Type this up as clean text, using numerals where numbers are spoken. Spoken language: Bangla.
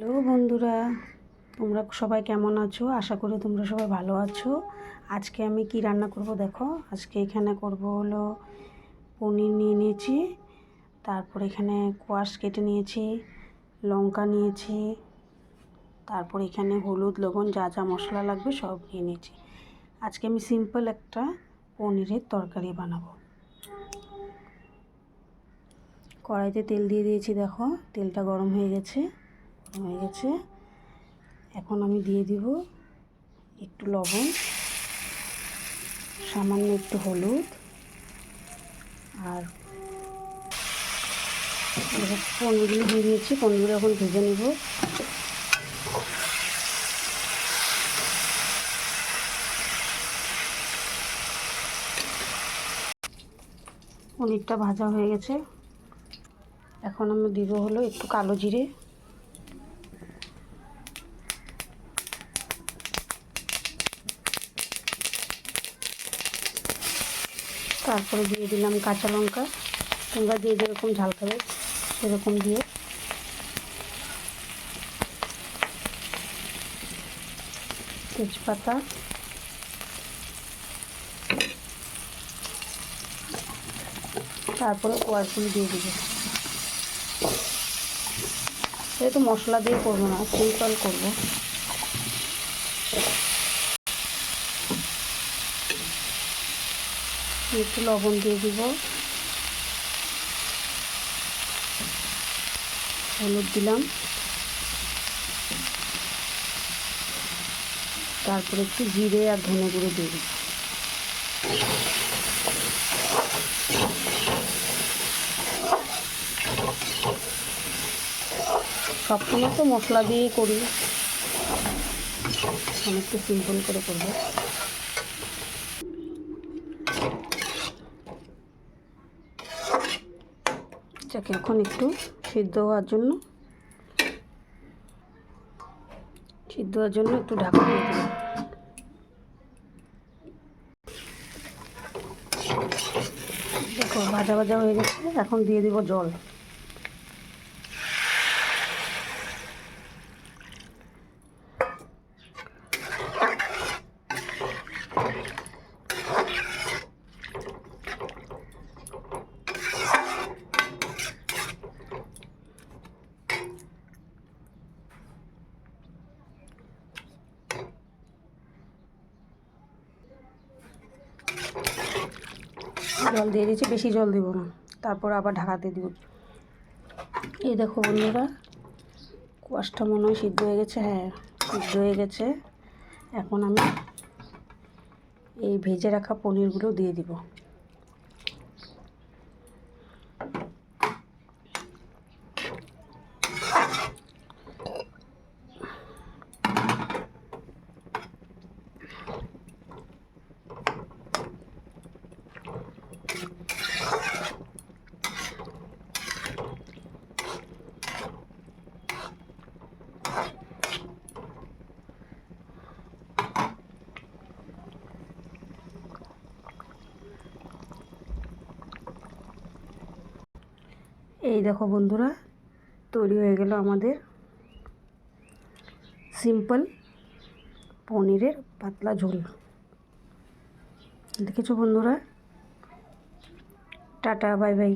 হ্যালো বন্ধুরা, তোমরা সবাই কেমন আছো? আশা করি তোমরা সবাই ভালো আছো। আজকে আমি কি রান্না করব দেখো। আজকে এখানে করব হলো পনির নিয়ে নিয়েছি, তারপর এখানে কোয়াশ কেটে নিয়েছি, লঙ্কা নিয়েছি, তারপর এখানে হলুদ লবণ যা যা মশলা লাগবে সব নিয়ে নিয়েছি। আজকে আমি সিম্পল একটা পনিরের তরকারি বানাবো। কড়াইতে তেল দিয়ে দিয়েছি, দেখো তেলটা গরম হয়ে গেছে। এখন আমি দিয়ে দিব একটু লবণ, সামান্য একটু হলুদ, আর পনিরগুলো দিয়ে দিয়েছি। পনিরগুলো এখন ভেজে নেব। পনিরটা ভাজা হয়ে গেছে। এখন আমি দিব হলো একটু কালো জিরে, তারপরে দিয়ে দিলাম কাঁচা লঙ্কা। তোমরা দিয়ে যেরকম ঝাল খাবে সেরকম দিয়ে, তেজপাতা, তারপরে কোয়াশগুলো দিয়ে দিব। তো মশলা দিয়ে করবো না, সিম্পল করবো। একটু লবণ দিয়ে দিব, হলুদ দিলাম, তারপরে একটু জিরে আর ধনে গুঁড়ো দিয়ে দিব। সবসময় তো মশলা দিয়েই করি, আমি একটু সিম্পল করে করবো। এটাকে এখন একটু সিদ্ধ হওয়ার জন্য একটু ঢাকা দিয়ে দিলাম। দেখো ভাজা ভাজা হয়ে গেছে। এখন দিয়ে দিব জল। জল দিয়ে দিয়েছি, বেশি জল দেবো না, তারপর আবার ঢাকাতে দিব। এই দেখো বন্ধুরা, কোয়াশটা মনে হয় সিদ্ধ হয়ে গেছে। হ্যাঁ, সিদ্ধ হয়ে গেছে। এখন আমি এই ভেজে রাখা পনিরগুলো দিয়ে দিব। এই দেখো বন্ধুরা, তৈরি হয়ে গেল আমাদের সিম্পল পনিরের পাতলা ঝোল। দেখেছো বন্ধুরা? Tata, bye bye.